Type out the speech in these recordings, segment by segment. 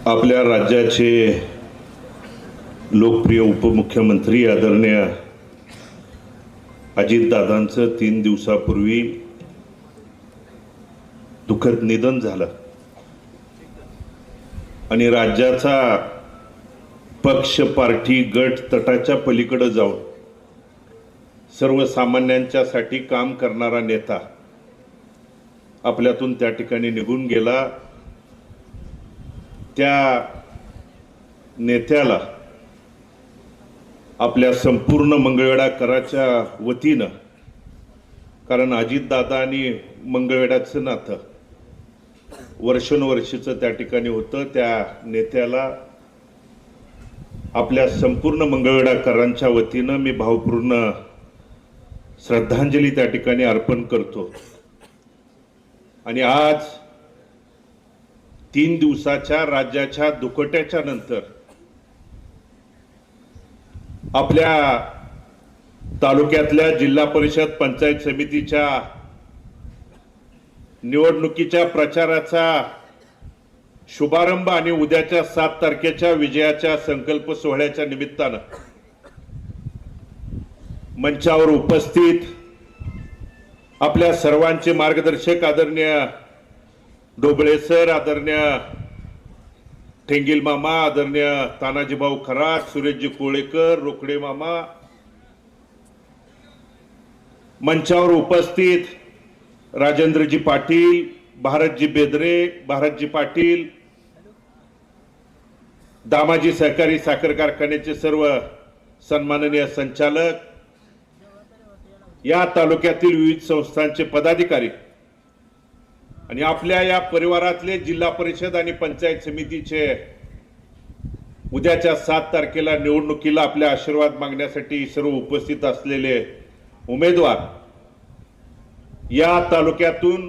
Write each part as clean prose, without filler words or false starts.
आपल्या राज्याचे लोकप्रिय उपमुख्यमंत्री आदरणीय अजितदादांचं 3 दिवसापूर्वी दुःखद निधन झालं आणि राज्याचा पक्ष पार्टी गट तटाच्या पलीकडे जाऊन सर्वसामान्यांच्यासाठी काम करणारा नेता आपल्यातून त्या ठिकाणी निघून गेला। त्या नेत्याला आपल्या संपूर्ण मंगळवेढा कराच्या वतीनं, कारण अजितदादा आणि मंगळवेढ्याचं नातं वर्षानुवर्षीचं त्या ठिकाणी होतं, त्या नेत्याला आपल्या संपूर्ण मंगळवेढाकरांच्या वतीनं मी भावपूर्ण श्रद्धांजली त्या ठिकाणी अर्पण करतो। आणि आज 3 दिवसाच्या राज्याच्या दुखट्याच्या नंतर आपल्या तालुक्यातल्या जिल्हा परिषद पंचायत समितीच्या निवडणुकीच्या प्रचाराचा शुभारंभ आणि उद्याच्या 7 तारखेच्या विजयाच्या संकल्प सोहळ्याच्या निमित्तानं मंचावर उपस्थित आपल्या सर्वांचे मार्गदर्शक आदरणीय डोबळे सर, आदरणीय ठेंगील मामा, आदरणीय तानाजीभाऊ खरात, सुरेशजी कोळेकर, रोकडे मामा, मंचावर उपस्थित राजेंद्रजी पाटील, भारतजी बेदरे, भारतजी पाटील, दामाजी सहकारी साखर कारखान्याचे सर्व सन्माननीय संचालक, या तालुक्यातील विविध संस्थांचे पदाधिकारी आणि आपल्या या परिवारातले जिल्हा परिषद आणि पंचायत समितीचे उद्याच्या 7 तारखेला निवडणुकीला आपले आशीर्वाद मागण्यासाठी सर्व उपस्थित असलेले उमेदवार, या तालुक्यातून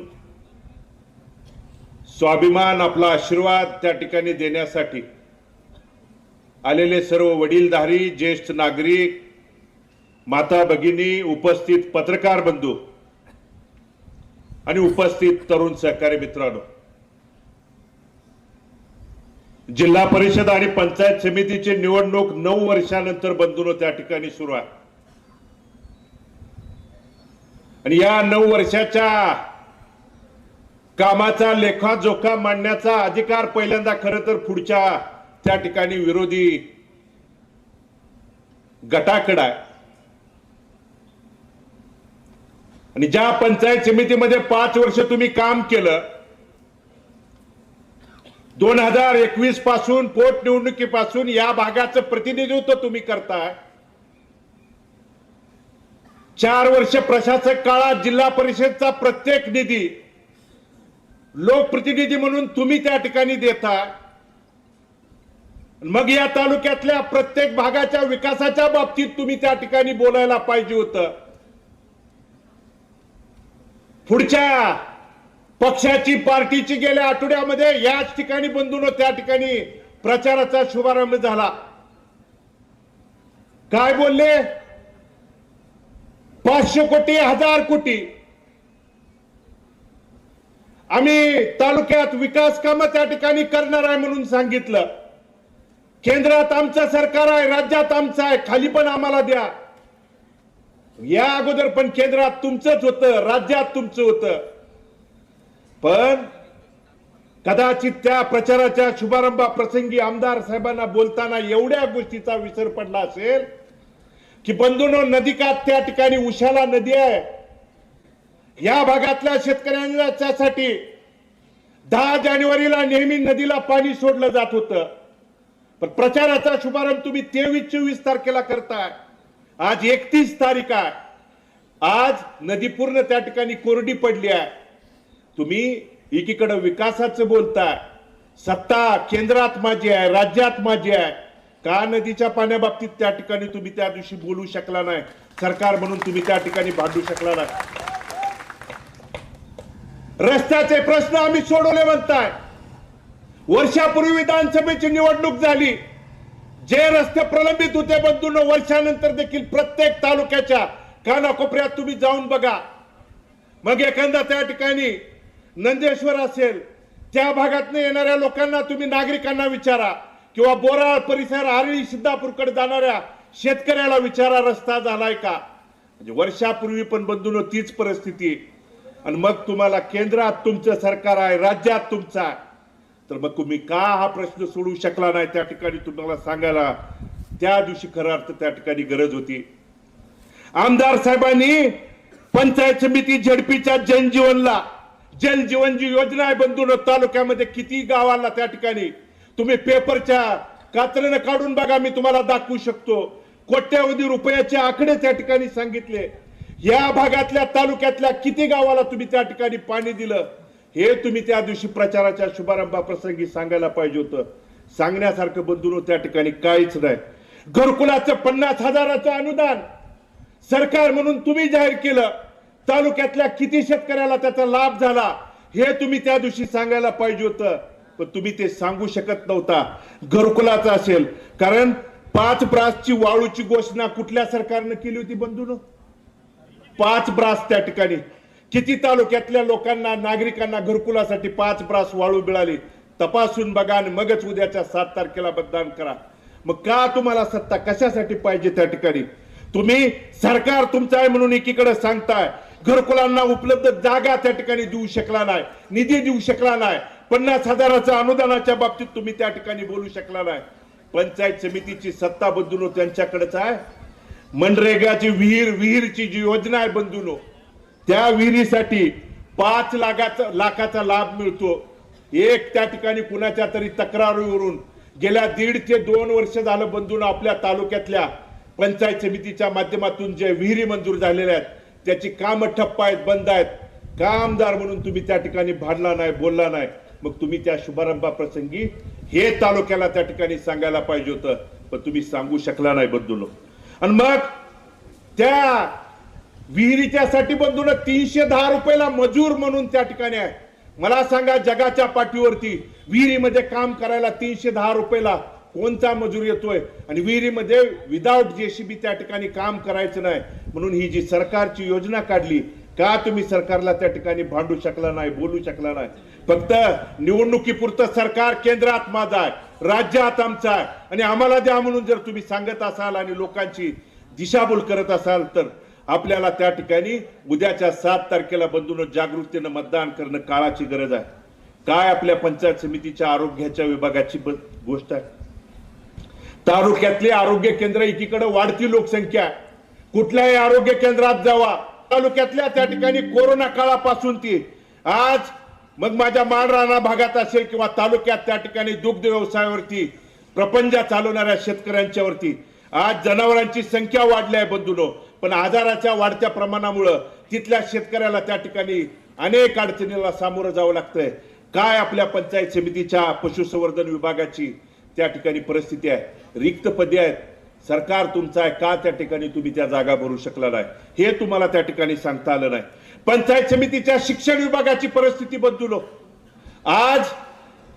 स्वाभिमान आपला आशीर्वाद त्या ठिकाणी देण्यासाठी आलेले सर्व वडीलधारी ज्येष्ठ नागरिक, माता भगिनी, उपस्थित पत्रकार बंधू आणि उपस्थित तरुण सहकारी मित्रांनो, जिल्हा परिषद आणि पंचायत समितीची निवडणूक 9 वर्षानंतर बंधूंनो त्या ठिकाणी सुरू आहे। आणि या 9 वर्षाच्या कामाचा लेखाजोखा मांडण्याचा अधिकार पहिल्यांदा खरं तर पुढच्या त्या ठिकाणी विरोधी गटाकडे आहे। आणि ज्या पंचायत समितीमध्ये 5 वर्ष तुम्ही काम केलं, 2021 पासून पोटनिवडणुकीपासून या भागाचं प्रतिनिधित्व तुम्ही करताय, 4 वर्ष प्रशासक काळात जिल्हा परिषदचा प्रत्येक निधी लोकप्रतिनिधी म्हणून तुम्ही त्या ठिकाणी देताय, मग या तालुक्यातल्या प्रत्येक भागाच्या विकासाच्या बाबतीत तुम्ही त्या ठिकाणी बोलायला पाहिजे होतं। पुढच्या पक्षाची पार्टीची गेल्या आठवड्यामध्ये याच ठिकाणी बंधूंनो त्या ठिकाणी प्रचाराचा शुभारंभ झाला। काय बोलले? 500 कोटी, 1000 कोटी आम्ही तालुक्यात विकास कामं त्या ठिकाणी करणार आहे म्हणून सांगितलं। केंद्रात आमचं सरकार आहे, राज्यात आमचं आहे, खाली पण आम्हाला द्या। या अगोदर पण केंद्रात तुमचंच होतं, राज्यात तुमचं होतं, पण कदाचित त्या प्रचाराच्या शुभारंभा प्रसंगी आमदार साहेबांना बोलताना एवढ्या गोष्टीचा विसर पडला असेल की बंधूंनो, नदीकाठ त्या ठिकाणी उशाला नदी आहे, या भागातल्या शेतकऱ्यांसाठी 10 जानेवारीला नेहमी नदीला पाणी सोडलं जात होतं, पण प्रचाराचा शुभारंभ तुम्ही 23-24 तारखेला करताय। आज 31 तारीख आहे, आज नदी पूर्ण त्या ठिकाणी कोरडी पडली आहे। तुम्ही एकीकडे विकासाचं बोलताय, सत्ता केंद्रात माझी आहे, राज्यात माझी आहे, का नदीच्या पाण्याबाबतीत त्या ठिकाणी तुम्ही त्या दिवशी बोलू शकला नाही? सरकार म्हणून तुम्ही त्या ठिकाणी भांडू शकला नाही? रस्त्याचे प्रश्न आम्ही सोडवले म्हणताय, वर्षापूर्वी विधानसभेची निवडणूक झाली, जे रस्ते प्रलंबित होते बंधूंनो वर्षानंतर देखील प्रत्येक तालुक्याच्या कानाकोपऱ्यात तुम्ही जाऊन बघा। मग एखादा त्या ठिकाणी नंदेश्वर असेल, त्या भागातनं येणाऱ्या लोकांना तुम्ही नागरिकांना विचारा, किंवा बोराळ परिसर आरळी सिद्धापूरकडे जाणाऱ्या शेतकऱ्याला विचारा, रस्ता झालाय का? म्हणजे वर्षापूर्वी पण बंधूंनो तीच परिस्थिती. आणि मग तुम्हाला केंद्रात तुमचं सरकार आहे, राज्यात तुमचं आहे, तर मग तुम्ही का हा प्रश्न सोडवू शकला नाही? त्या ठिकाणी तुम्हाला सांगायला त्या दिवशी खरा अर्थ त्या ठिकाणी गरज होती. आमदार साहेबांनी पंचायत समिती झडपीच्या जनजीवनला, जल जीवन जी योजना आहे बंधूंनो, तालुक्यामध्ये किती गावाला त्या ठिकाणी तुम्ही पेपरच्या कात्रणं काढून बघा, मी तुम्हाला दाखवू शकतो. कोट्यावधी रुपयाचे आकडे त्या ठिकाणी सांगितले. या भागातल्या तालुक्यातल्या किती गावाला तुम्ही त्या ठिकाणी पाणी दिलं, हे तुम्ही त्या दिवशी प्रचाराच्या शुभारंभाप्रसंगी सांगायला पाहिजे होतं. सांगण्यासारखं बंधूंनो त्या ठिकाणी काहीच नाही. घरकुलाचं 50,000चं अनुदान सरकार म्हणून तुम्ही जाहीर केलं, तालुक्यातल्या किती शेतकऱ्याला त्याचा लाभ झाला हे तुम्ही त्या दिवशी सांगायला पाहिजे होतं, पण तुम्ही ते सांगू शकत नव्हता. घरकुलाचं असेल, कारण 5 ब्रासची वाळूची घोषणा कुठल्या सरकारनं केली होती बंधूंनो? 5 ब्रास त्या ठिकाणी किती तालुक्यातल्या लोकांना, नागरिकांना घरकुलासाठी 5 ब्रास वाळू मिळाली? तपासून बघा आणि मगच उद्याच्या 7 तारखेला मतदान करा. मग का तुम्हाला सत्ता कशासाठी पाहिजे? त्या ठिकाणी तुम्ही सरकार तुमचं आहे म्हणून एकीकडे सांगताय, घरकुलांना उपलब्ध जागा त्या ठिकाणी देऊ शकला नाही, निधी देऊ शकला नाही, 50,000च्या अनुदानाच्या बाबतीत तुम्ही त्या ठिकाणी बोलू शकला नाही. पंचायत समितीची सत्ता बंधूंनो त्यांच्याकडेच आहे. मनरेगाची विहीरची जी योजना आहे बंधूंनो, त्या विहिरीसाठी 5 लाखाचा लाभ मिळतो. एक त्या ठिकाणी कुणाच्या तरी तक्रारीवरून गेल्या 1.5 ते 2 वर्ष झालं बंधूंनो आपल्या तालुक्यातल्या पंचायत समितीच्या माध्यमातून जे विहिरी मंजूर झालेल्या आहेत त्याची कामं ठप्प आहेत, बंद आहेत. का आमदार म्हणून तुम्ही त्या ठिकाणी भांडला नाही, बोलला नाही? मग तुम्ही त्या शुभारंभाप्रसंगी हे तालुक्याला त्या ठिकाणी सांगायला पाहिजे होतं, पण तुम्ही सांगू शकला नाही बंधूंनो. आणि मग त्या विहिरीच्यासाठी बंधूंनो 310 रुपयाला मजूर म्हणून त्या ठिकाणी आहे. मला सांगा, जगाच्या पाठीवरती विहिरीमध्ये काम करायला 310 रुपयाला कोणता मजूर येतोय? आणि विहिरीमध्ये विदाउट जेसीबी त्या ठिकाणी काम करायचं नाही म्हणून ही जी सरकारची योजना काढली, का तुम्ही सरकारला त्या ठिकाणी भांडू शकला नाही, बोलू शकला नाही? फक्त निवडणुकीपुरतं सरकार केंद्रात माझा आहे, राज्यात आमचा आहे आणि आम्हाला द्या म्हणून जर तुम्ही सांगत असाल आणि लोकांची दिशाभूल करत असाल, तर आपल्याला त्या ठिकाणी उद्याच्या 7 तारखेला बंधूंनो जागृतीनं मतदान करणं काळाची गरज आहे. काय आपल्या पंचायत समितीच्या आरोग्याच्या विभागाची गोष्ट आहे? तालुक्यातले आरोग्य केंद्र एकीकडे वाढती लोकसंख्या, कुठल्याही आरोग्य केंद्रात जावा, तालुक्यातल्या त्या ठिकाणी कोरोना काळापासून ती आज, मग माझ्या माळराणा भागात असेल किंवा तालुक्यात त्या ठिकाणी दुग्ध व्यवसायावरती प्रपंच चालवणाऱ्या शेतकऱ्यांच्यावरती आज जनावरांची संख्या वाढली आहे बंधूंनो, पण आजाराच्या वाढत्या प्रमाणामुळे तिथल्या शेतकऱ्याला त्या ठिकाणी अनेक अडचणीला सामोरं जावं लागतंय. काय आपल्या पंचायत समितीच्या पशुसंवर्धन विभागाची त्या ठिकाणी परिस्थिती आहे? रिक्त पदे आहेत, सरकार तुमचं आहे, का त्या ठिकाणी तुम्ही त्या जागा भरू शकला नाही हे तुम्हाला त्या ठिकाणी सांगता आलं नाही. पंचायत समितीच्या शिक्षण विभागाची परिस्थिती बंधूंनो, आज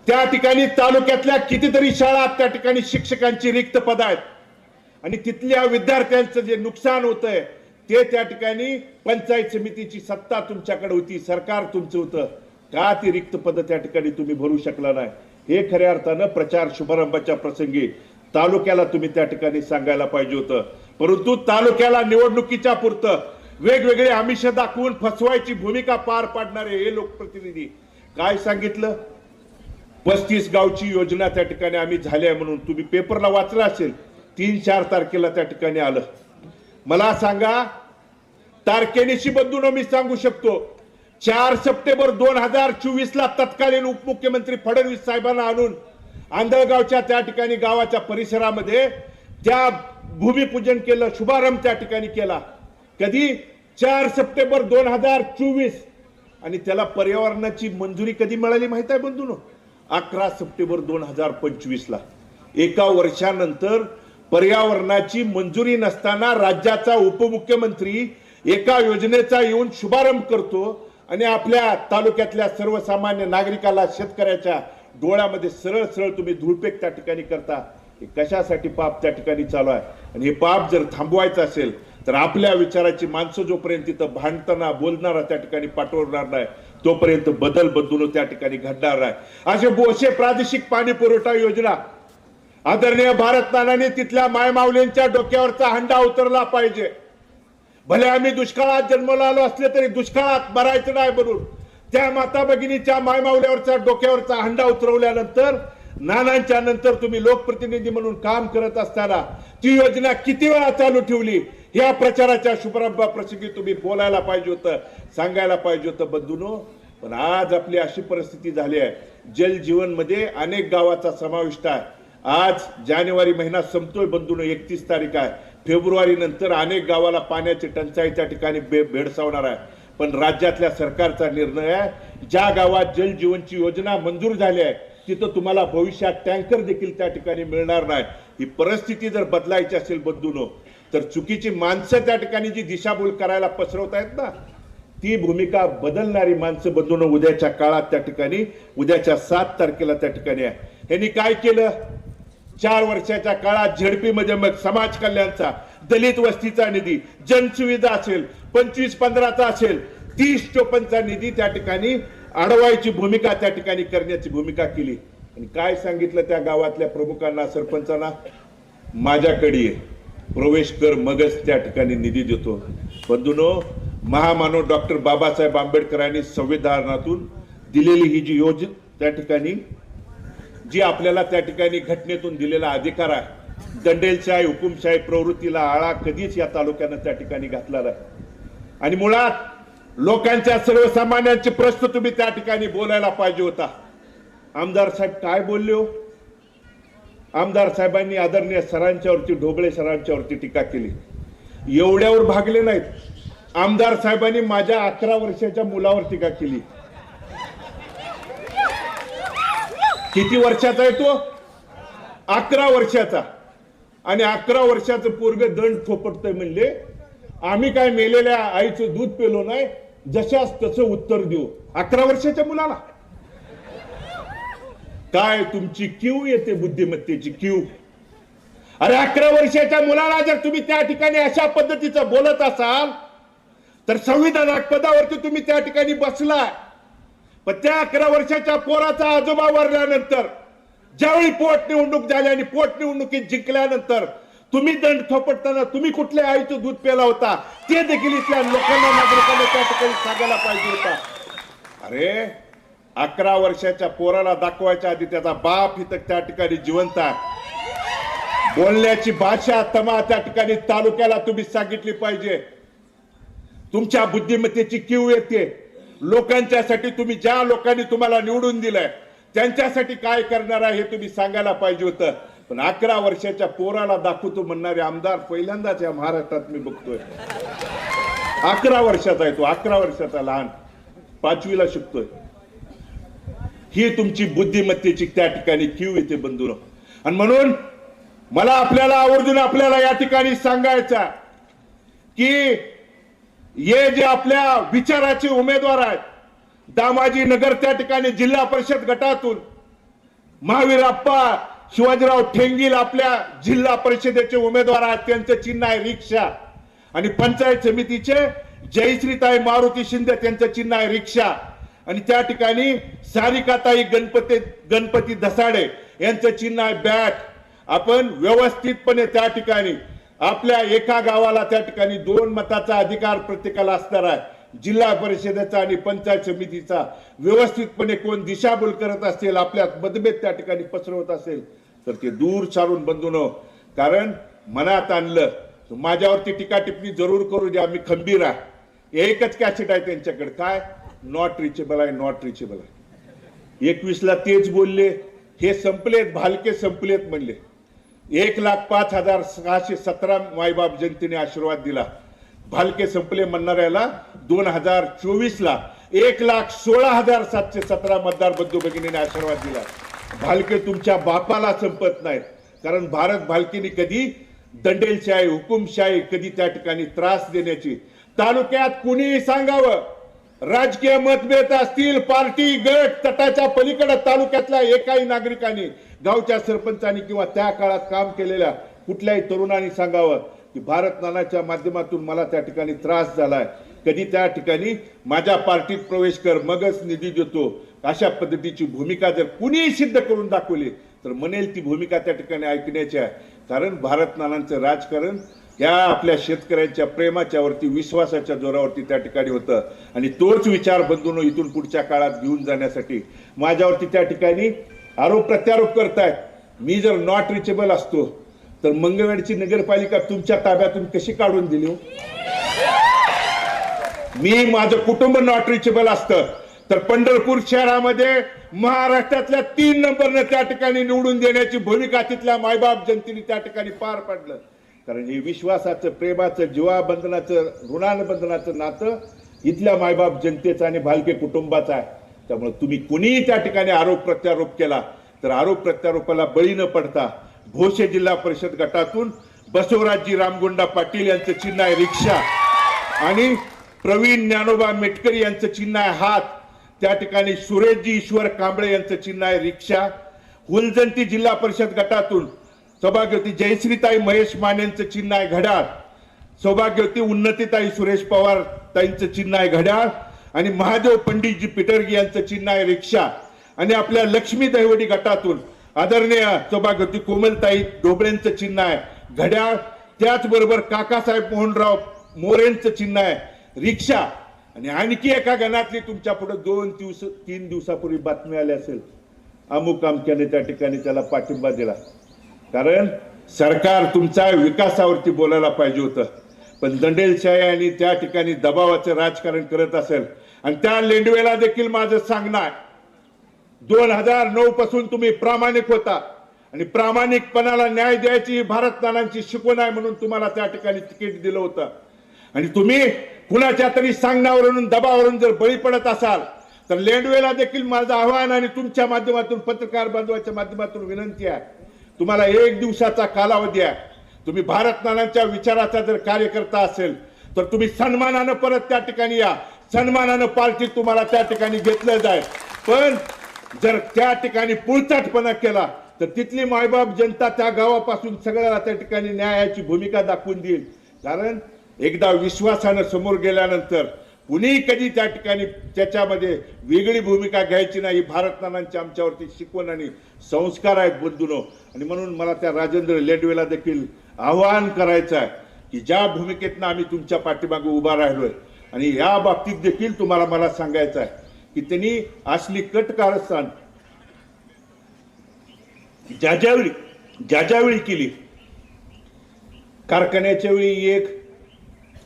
त्या ठिकाणी तालुक्यातल्या कितीतरी शाळा त्या ठिकाणी शिक्षकांची रिक्त पद आहेत आणि तिथल्या विद्यार्थ्यांचं जे नुकसान होतंय ते त्या ठिकाणी पंचायत समितीची सत्ता तुमच्याकडे होती, सरकार तुमचं होतं, का ती रिक्त पद त्या ठिकाणी तुम्ही भरू शकला नाही? हे खऱ्या अर्थानं प्रचार शुभारंभाच्या प्रसंगी तालुक्याला तुम्ही त्या ठिकाणी सांगायला पाहिजे होतं. परंतु तालुक्याला निवडणुकीच्या पुरतं वेगवेगळे आमिष दाखवून फसवायची भूमिका पार पाडणारे हे लोकप्रतिनिधी काय सांगितलं? 35 गावची योजना त्या ठिकाणी आम्ही झाली आहे म्हणून तुम्ही पेपरला वाचलं असेल. 3-4 तारखेला त्या ठिकाणी आलं. मला सांगा, तारखेनिशी बंधूंनो मी सांगू शकतो, 4 सप्टेंबर 2024 ला तत्कालीन उपमुख्यमंत्री फडणवीस साहेबांना आणून आंधळगावच्या त्या ठिकाणी गावाच्या परिसरामध्ये त्या भूमिपूजन केलं, शुभारंभ त्या ठिकाणी केला. कधी? 4 सप्टेंबर 2024. आणि त्याला पर्यावरणाची मंजुरी कधी मिळाली माहित आहे बंधूंनो? 11 सप्टेंबर 2025 ला. एका वर्षानंतर पर्यावरणाची मंजुरी नसताना राज्याचा उपमुख्यमंत्री एका योजनेचा येऊन शुभारंभ करतो आणि आपल्या तालुक्यातल्या सर्वसामान्य नागरिकाला, शेतकऱ्याच्या डोळ्यामध्ये सरळ सरळ तुम्ही धूळपेक त्या ठिकाणी करता. हे कशासाठी पाप त्या ठिकाणी चालू आहे? आणि हे पाप जर थांबवायचं असेल तर आपल्या विचाराची माणसं जोपर्यंत तिथं भांडताना बोलणारा त्या ठिकाणी पाठवणार नाही, तोपर्यंत बदल बदलून त्या ठिकाणी घडणार आहे. असे बोशे प्रादेशिक पाणी पुरवठा योजना आदरणीय भारत नानांनी तिथल्या मायमाऊलींच्या डोक्यावरचा हंडा उतरला पाहिजे. भले आम्ही दुष्काळात जन्माला आलो असले तरी दुष्काळात मरायचं नाही म्हणून त्या माता भगिनीच्या मायमाऊल्यावरच्या डोक्यावरचा हंडा उतरवल्यानंतर नानांच्या नंतर तुम्ही लोकप्रतिनिधी म्हणून काम करत असताना ती योजना किती वेळा चालू ठेवली या प्रचाराच्या शुभारंभ प्रसंगी तुम्ही बोलायला पाहिजे होतं, सांगायला पाहिजे होतं बंधूंनो. पण आज आपली अशी परिस्थिती झाली आहे, जल जीवन मध्ये अनेक गावाचा समाविष्ट आहे. आज जानेवारी महिना संपतोय बंधूंनो, 31 तारीख आहे. फेब्रुवारी नंतर अनेक गावाला पाण्याची टंचाई त्या ठिकाणी भेडसावणार आहे. पण राज्यातल्या सरकारचा निर्णय आहे, ज्या गावात जल जीवनची योजना मंजूर झाली आहे तिथं तुम्हाला भविष्यात टँकर देखील त्या ठिकाणी मिळणार नाही. ही परिस्थिती जर बदलायची असेल बंधूंनो, तर चुकीची माणसं त्या ठिकाणी जी दिशाभूल करायला पसरवतायत ना, ती भूमिका बदलणारी माणसं बंधूंनो उद्याच्या काळात त्या ठिकाणी उद्याच्या 7 तारखेला त्या ठिकाणी आहे. यांनी काय केलं? 4 वर्षाच्या काळात झेडपीमध्ये मग समाज कल्याणचा, दलित वस्तीचा निधी, जनसुविधा असेल, 25-15चा असेल, 30-54चा निधी त्या ठिकाणी अडवायची भूमिका त्या ठिकाणी करण्याची भूमिका केली. आणि काय सांगितलं त्या गावातल्या प्रमुखांना, सरपंचांना? माझ्याकडे ये, प्रवेश कर, मगच त्या ठिकाणी निधी देतो. बंधूंनो, महामानव डॉक्टर बाबासाहेब आंबेडकरांनी संविधानातून दिलेली ही जी योजना त्या ठिकाणी जी आपल्याला त्या ठिकाणी घटनेतून दिलेला अधिकार आहे, दंडेलशाही हुकुमशाही प्रवृत्तीला आळा कधीच या तालुक्यानं त्या ठिकाणी घातला नाही. आणि मुळात लोकांच्या सर्वसामान्यांचे प्रश्न तुम्ही त्या ठिकाणी बोलायला पाहिजे होता. आमदार साहेब काय बोलले हो? आमदार साहेबांनी आदरणीय सरांच्यावरती, ढोबळे सरांच्यावरती टीका केली. एवढ्यावर भागले नाहीत. आमदार साहेबांनी माझ्या 11 वर्षाच्या मुलावर टीका केली. किती वर्षाचा आहे तो? 11 वर्षाचा. आणि 11 वर्षाचं पोरग दंड थोपटतंय म्हणले आम्ही काय मेलेल्या आईचं दूध पेलो नाही, जशास तसं उत्तर देऊ 11 वर्षाच्या मुलाला. काय तुमची क्यू येते, बुद्धिमत्तेची क्यू? अरे 11 वर्षाच्या मुलाला जर तुम्ही त्या ठिकाणी अशा पद्धतीचं बोलत असाल तर संविधानात पदावरती तुम्ही त्या ठिकाणी बसलाय. पण त्या 11 वर्षाच्या पोराचा आजोबा वारल्यानंतर, ज्यावेळी पोटनिवडणूक झाली आणि पोटनिवडणुकीत जिंकल्यानंतर तुम्ही दंड थोपटताना तुम्ही कुठल्या आईचं दूध प्याला होता ते देखील इथल्या लोकांना, नागरिकांना त्या ठिकाणी सांगायला पाहिजे होता. अरे 11 वर्षाच्या पोराला दाखवायच्या आधी त्याचा बाप इथं त्या ठिकाणी जिवंत आहे. बोलण्याची भाषा, तमा त्या ठिकाणी तालुक्याला तुम्ही सांगितली पाहिजे. तुमच्या बुद्धिमत्तेची कीव येते. लोकांच्यासाठी तुम्ही, ज्या लोकांनी तुम्हाला निवडून दिलंय त्यांच्यासाठी काय करणार आहे हे तुम्ही सांगायला पाहिजे होतं. पण 11 वर्षाच्या पोराला दाखवतो म्हणणारे आमदार पहिल्यांदाच या महाराष्ट्रात मी बघतोय. 11 वर्षाचा आहे तो, 11 वर्षाचा, लहान, 5वीला शिकतोय. ही तुमची बुद्धिमत्तेची त्या ठिकाणी कीव येते बंधूंनो. आणि म्हणून मला आवर्जून आपल्याला या ठिकाणी सांगायचं की हे जे आपल्या विचाराचे उमेदवार आहेत, दामाजी नगर त्या ठिकाणी जिल्हा परिषद गटातून महावीर आप्पा शिवाजीराव ठेंगील आपल्या जिल्हा परिषदेचे उमेदवार आहेत. त्यांचं चिन्ह आहे रिक्षा. आणि पंचायत समितीचे जयश्रीताई मारुती शिंदे त्यांचं चिन्ह आहे रिक्षा. आणि त्या ठिकाणी सारिकाताई गणपती धसाडे यांचं चिन्ह आहे बॅट. आपण व्यवस्थितपणे त्या ठिकाणी आपल्या एका गावाला त्या ठिकाणी 2 मताचा अधिकार प्रत्येकाला असणार आहे. जिल्हा परिषदेचा आणि पंचायत समितीचा व्यवस्थितपणे कोण दिशाभूल करत असेल, आपल्यात मतभेद त्या ठिकाणी पसरवत असेल तर ते दूर सारून बंधूंनो. कारण मनात आणलं माझ्यावरती टीका टिप्पणी जरूर करू द्या, मी खंबीर आहे. एकच कॅसेट आहे त्यांच्याकडे, काय? नॉट रिचेबल आहे, नॉट रिचेबल आहे. 21ला तेच बोलले, हे संपलेत, भालके संपलेत म्हणले. 1,05,617 मायबाप जनतेने आशीर्वाद दिला. भालके संपले म्हणणाऱ्याला 2024ला 1,16,717 मतदार बंधू भगिनीने आशीर्वाद दिला. भालके तुमच्या बापाला संपत नाहीत. कारण भारत भालकीने कधी दंडेलशाही, हुकुमशाही, कधी त्या ठिकाणी त्रास देण्याची, तालुक्यात कुणीही सांगावं, राजकीय मतभेद असतील, पार्टी गट तटाच्या पलीकडे तालुक्यातल्या एकाही नागरिकांनी, गावच्या सरपंचांनी किंवा त्या काळात काम केलेल्या कुठल्याही तरुणांनी सांगावं की भारत नानाच्या माध्यमातून मला त्या ठिकाणी त्रास झालाय, कधी त्या ठिकाणी माझ्या पार्टीत प्रवेश कर मगच निधी देतो अशा पद्धतीची भूमिका जर कुणीही सिद्ध करून दाखवली तर म्हणेल ती भूमिका त्या ठिकाणी ऐकण्याची आहे. कारण भारत नानांचं राजकारण या आपल्या शेतकऱ्यांच्या प्रेमाच्या वरती विश्वासाच्या जोरावरती त्या ठिकाणी होतं आणि तोच विचार बंधूंनो इथून पुढच्या काळात घेऊन जाण्यासाठी माझ्यावरती त्या ठिकाणी आरोप प्रत्यारोप करतायत. मी जर नॉट रिचेबल असतो तर मंगळवेढची नगरपालिका तुमच्या ताब्यातून कशी काढून दिली? मी माझं कुटुंब नॉट रिचेबल असतं तर पंढरपूर शहरामध्ये महाराष्ट्रातल्या 3 नंबरनं त्या ठिकाणी निवडून देण्याची भूमिका तिथल्या मायबाप जनतेने त्या ठिकाणी पार पाडलं. कारण हे विश्वासाचं प्रेमाचं जीवाबंधनाचं ऋणानुबंधनाचं नातं इथल्या मायबाप जनतेचं आणि भालके कुटुंबाचं आहे. त्यामुळे तुम्ही कुणीही त्या ठिकाणी आरोप प्रत्यारोप केला तर आरोप प्रत्यारोपाला बळी न पडता भोसे जिल्हा परिषद गटातून बसवराजजी रामगोंडा पाटील यांचं चिन्ह आहे रिक्षा आणि प्रवीण ज्ञानोबा मेटकरी यांचं चिन्ह आहे हात. त्या ठिकाणी सुरेशजी ईश्वर कांबळे यांचं चिन्ह आहे रिक्षा. हुलजंती जिल्हा परिषद गटातून सौभाग्यवती जयश्रीताई महेश मानेंचं चिन्ह आहे घड्याळ. सौभाग्यवती उन्नतीताई सुरेश पवार ताईंचं चिन्ह आहे घड्याळ आणि महादेव पंडितजी पिटरगी यांचं चिन्ह आहे रिक्षा. आणि आपल्या लक्ष्मी दहिवडी गटातून आदरणीय सौभाग्यवती कोमलताई ढोबळेंचं चिन्ह आहे घड्याळ. त्याचबरोबर काकासाहेब मोहनराव मोरेंचं चिन्ह आहे रिक्षा. आणि आणखी एका गणातली तुमच्या पुढे 2-3 दिवसापूर्वी बातमी आली असेल अमुक अमक्याने त्या ठिकाणी त्याला पाठिंबा दिला. कारण सरकार तुमच्या विकासावरती बोलायला पाहिजे होतं पण दंडेलशाही आणि त्या ठिकाणी दबावाचं राजकारण करत असेल. आणि त्या लेंडवेला देखील माझं सांगणं आहे 2009 पासून तुम्ही प्रामाणिक होता आणि प्रामाणिकपणाला न्याय द्यायची भारत नानांची शिकवण आहे म्हणून तुम्हाला त्या ठिकाणी तिकीट दिलं होतं. आणि तुम्ही कुणाच्या तरी सांगण्यावरून दबावावरून जर बळी पडत असाल तर लेंडवेला देखील माझं आव्हान आणि तुमच्या माध्यमातून पत्रकार बांधवाच्या माध्यमातून विनंती आहे तुम्हाला 1 दिवसाचा कालावधी आहे. तुम्ही भारत नानांच्या विचाराचा जर कार्यकर्ता असेल तर तुम्ही सन्मानानं परत त्या ठिकाणी या. सन्मानानं पार्टी तुम्हाला त्या ठिकाणी घेतलं जाईल. पण जर त्या ठिकाणी पुळचाटपणा केला तर तिथली मायबाप जनता त्या गावापासून सगळ्याला त्या ठिकाणी न्यायाची भूमिका दाखवून देईल. कारण एकदा विश्वासानं समोर गेल्यानंतर कुणी कधी त्या ठिकाणी त्याच्यामध्ये वेगळी भूमिका घ्यायची नाही. भारत नानांची आमच्यावरती शिकवण आणि संस्कार आहेत बंधूनो. आणि म्हणून मला त्या राजेंद्र लेंडवेला देखील आवाहन करायचं आहे की ज्या भूमिकेतनं आम्ही तुमच्या पाठीमागे उभा राहिलोय आणि या बाबतीत देखील तुम्हाला मला सांगायचं आहे की त्यांनी असली कट कारस्थान ज्यावेळी केली कारखान्याच्या वेळी एक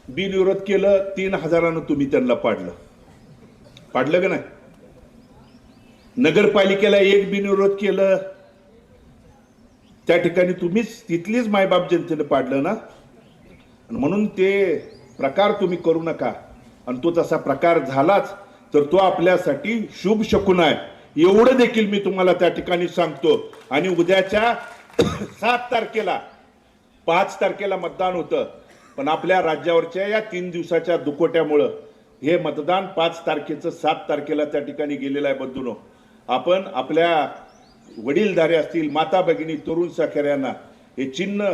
बिनविरोध केलं 3000 तुम्ही त्यांना पाडलं का नाही? नगरपालिकेला एक बिनविरोध केलं त्या ठिकाणी तुम्हीच तिथलीच मायबाप जनतेने पाडलं ना. म्हणून ते प्रकार तुम्ही करू नका. आणि तो तसा प्रकार झालाच तर तो आपल्यासाठी शुभ शकुन आहे एवढं देखील मी तुम्हाला त्या ठिकाणी सांगतो. आणि उद्याच्या 7 तारखेला 5 तारखेला मतदान होतं पण आपल्या राज्यावरच्या या 3 दिवसाच्या दुकोट्यामुळं हे मतदान 5 तारखेचं 7 तारखेला त्या ठिकाणी गेलेलं आहे बंधूनो. आपण आपल्या वडीलधारे असतील माता भगिनी तरुण साखऱ्यांना हे चिन्ह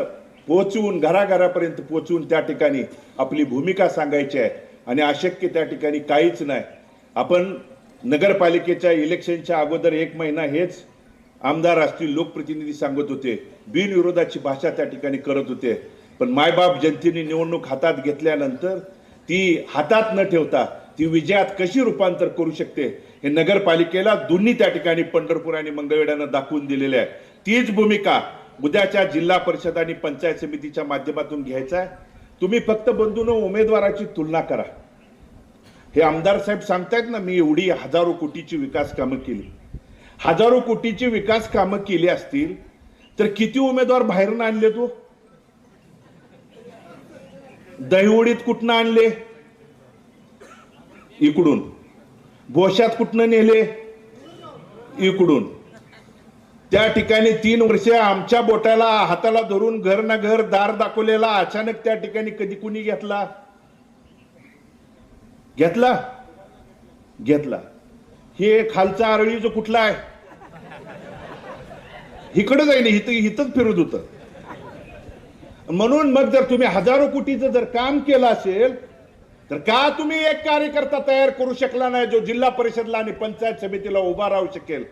पोहोचवून घराघरापर्यंत पोहोचवून त्या ठिकाणी आपली भूमिका सांगायची आहे. आणि अशक्य त्या ठिकाणी काहीच नाही. आपण नगरपालिकेच्या इलेक्शनच्या अगोदर 1 महिना हेच आमदार असतील लोकप्रतिनिधी सांगत होते बिनविरोधाची भाषा त्या ठिकाणी करत होते. पण मायबाप जनतेने निवडणूक हातात घेतल्यानंतर ती हातात न ठेवता ती विजयात कशी रूपांतर करू शकते हे नगरपालिकेला दोन्ही त्या ठिकाणी पंढरपूर आणि मंगळवेढ्यानं दाखवून दिलेले आहे. तीच भूमिका उद्याच्या जिल्हा परिषद आणि पंचायत समितीच्या माध्यमातून घ्यायचा आहे. तुम्ही फक्त बंधूंनो उमेदवाराची तुलना करा. हे आमदार साहेब सांगतायत ना मी एवढी हजारो कोटीची विकास कामं केली. हजारो कोटीची विकास कामं केली असतील तर किती उमेदवार बाहेरून आणले तो? दहिवडीत कुठनं आणले? इकडून. भोशात कुठनं नेले? इकडून. त्या ठिकाणी 3 वर्ष आमच्या बोटाला हाताला धरून घर ना घर दार दाखवलेला अचानक त्या ठिकाणी कधी कुणी घेतला? हे खालचा आरळी जो कुठला आहे इकडे जाईन इथंच फिरत होतं. म्हणून मग जर तुम्ही हजारो कोटीचं जर काम केलं असेल तर का तुम्ही एक कार्यकर्ता तयार करू शकला नाही जो जिल्हा परिषदला आणि पंचायत समितीला उभा राहू शकेल?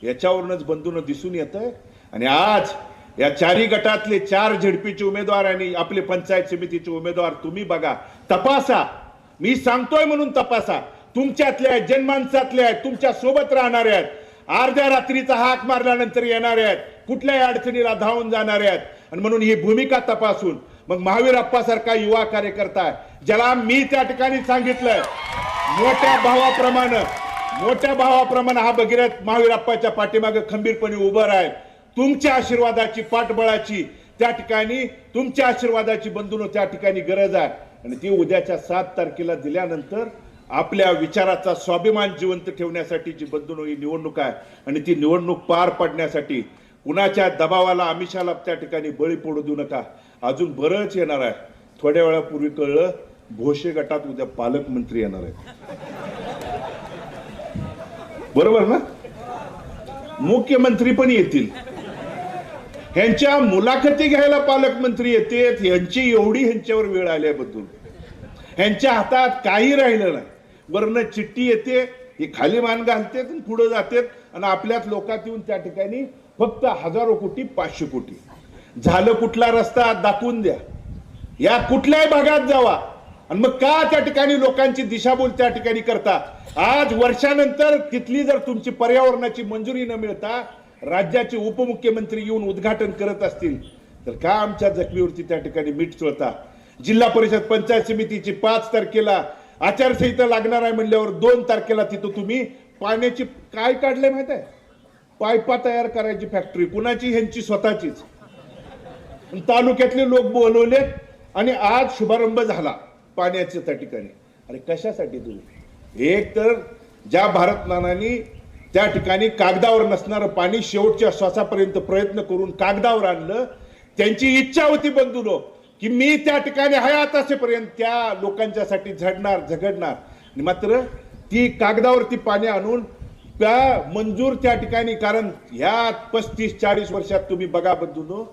याच्यावरूनच बंधून दिसून येतंय. आणि आज या चारी गटातले 4 झेडपीचे उमेदवार आणि आपले पंचायत समितीचे उमेदवार तुम्ही बघा, तपासा. मी सांगतोय म्हणून तपासा. तुमच्यातले आहेत, जनमानसातले आहेत, तुमच्या सोबत राहणारे आहेत, अर्ध्या रात्रीचा हाक मारल्यानंतर येणारे आहेत, कुठल्याही अडचणीला धावून जाणारे आहेत. आणि म्हणून ही भूमिका तपासून मग महावीर अप्पासारखा युवा कार्यकर्ता आहे, ज्याला मी त्या ठिकाणी सांगितलंय मोठ्या भावाप्रमाणे हा भगीरथ महावीर अप्पाच्या पाठीमागे खंबीरपणे उभं राहील. तुमच्या आशीर्वादाची, पाठबळाची त्या ठिकाणी, तुमच्या आशीर्वादाची बंधूंनो त्या ठिकाणी गरज आहे. आणि ती उद्याच्या 7 तारखेला दिल्यानंतर आपल्या विचाराचा स्वाभिमान जिवंत ठेवण्यासाठी जी बंधूंनो ही निवडणूक आहे, आणि ती निवडणूक पार पाडण्यासाठी कुणाच्या दबावाला, आमिषाला त्या ठिकाणी बळी पडू देऊ नका. अजून बरंच येणार आहे. थोड्या वेळापूर्वी कळलं, भोसे गटात उद्या पालकमंत्री येणार आहेत. बरोबर ना? मुख्यमंत्री पण येतील. ह्यांच्या मुलाखती घ्यायला पालकमंत्री येतात. ह्यांच्यावर वेळ आल्याबद्दल ह्यांच्या हातात काही राहिलं नाही. वरनं चिठ्ठी येते, ही खाली मान घालतात आणि पुढे जातात, आणि आपल्याच लोकात येऊन त्या ठिकाणी फक्त 1000 कोटी, 500 कोटी झालं. कुठला रस्ता दाखवून द्या, या कुठल्याही भागात जावा. आणि मग का त्या ठिकाणी लोकांची दिशाभूल त्या ठिकाणी करता? आज वर्षानंतर तिथली जर तुमची पर्यावरणाची मंजुरी न मिळता राज्याचे उपमुख्यमंत्री येऊन उद्घाटन करत असतील, तर का आमच्या जखमीवरती त्या ठिकाणी मीठ चोळता? जिल्हा परिषद पंचायत समितीची 5 तारखेला आचारसंहिता लागणार आहे म्हणल्यावर 2 तारखेला तिथं तुम्ही पाण्याची काय काढले माहित आहे? पायपा तयार करायची फॅक्टरी. कुणाची? ह्यांची स्वतःचीच. तालुक्यातले लोक बोलवले आणि आज शुभारंभ झाला पाण्याच्या त्या ठिकाणी. अरे कशासाठी? तुम्ही एक तर ज्या भारत नानांनी त्या ठिकाणी कागदावर नसणारं पाणी शेवटच्या श्वासापर्यंत प्रयत्न करून कागदावर आणलं, त्यांची इच्छा होती बंधूनो की मी त्या ठिकाणी हयात असेपर्यंत त्या लोकांच्यासाठी झडणार, झगडणार. मात्र ती कागदावरती पाणी आणून त्या मंजूर त्या ठिकाणी, कारण ह्या 35-40 वर्षात तुम्ही बघा बंधूनो,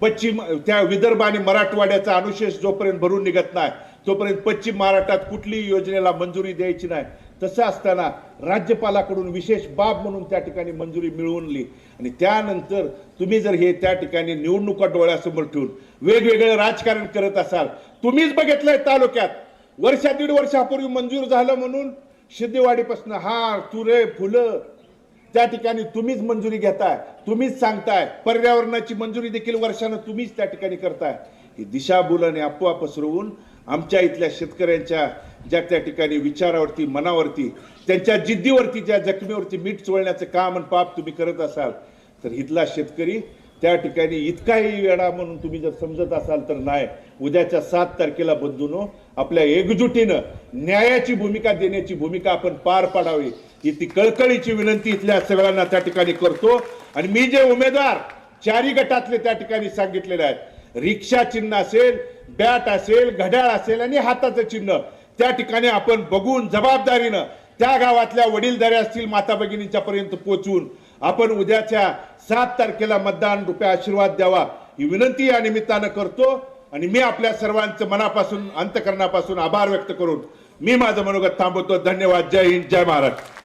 पश्चिम त्या विदर्भ आणि मराठवाड्याचा अनुशेष जोपर्यंत भरून निघत नाही तोपर्यंत पश्चिम महाराष्ट्रात कुठलीही योजनेला मंजुरी द्यायची नाही. तसं असताना राज्यपालाकडून विशेष बाब म्हणून त्या ठिकाणी मंजुरी मिळवली. आणि त्यानंतर तुम्ही जर हे त्या ठिकाणी निवडणुका डोळ्यासमोर ठेवून वेगवेगळे राजकारण करत असाल, तुम्हीच बघितलंय तालुक्यात 1.5 वर्षापूर्वी मंजूर झालं म्हणून सिद्धेवाडीपासून हार, तुरे, फुलं त्या ठिकाणी तुम्हीच मंजुरी घेताय, तुम्हीच सांगताय. पर्यावरणाची मंजुरी देखील वर्षानं तुम्हीच त्या ठिकाणी करताय. ही दिशाभूल आणि अफवा पसरवून आमच्या इथल्या शेतकऱ्यांच्या ज्या त्या ठिकाणी विचारावरती, मनावरती, त्यांच्या जिद्दीवरती, ज्या जखमीवरती मीठ चोळण्याचं काम आणि पाप तुम्ही करत असाल, तर इथला शेतकरी त्या ठिकाणी इतकाही वेळा म्हणून तुम्ही जर समजत असाल तर नाही. उद्याच्या 7 तारखेला बंधूनो आपल्या एकजुटीनं न्यायाची भूमिका देण्याची भूमिका आपण पार पाडावी, ही ती कळकळीची विनंती इथल्या सगळ्यांना त्या ठिकाणी करतो. आणि मी जे उमेदवार 4ही गटातले त्या ठिकाणी सांगितलेले आहेत, रिक्षा चिन्ह असेल, बॅट असेल, घड्याळ असेल आणि हाताचं चिन्ह त्या ठिकाणी आपण बघून जबाबदारीनं त्या गावातल्या वडीलधारे असतील, माता भगिनींच्या पर्यंत पोहोचून आपण उद्याच्या 7 तारखेला मतदान रूपे आशीर्वाद द्यावा, ही विनंती या निमित्तानं करतो. आणि मी आपल्या सर्वांचं मनापासून, अंतकरणापासून आभार व्यक्त करून मी माझं मनोगत थांबवतो. धन्यवाद. जय हिंद, जय महाराष्ट्र.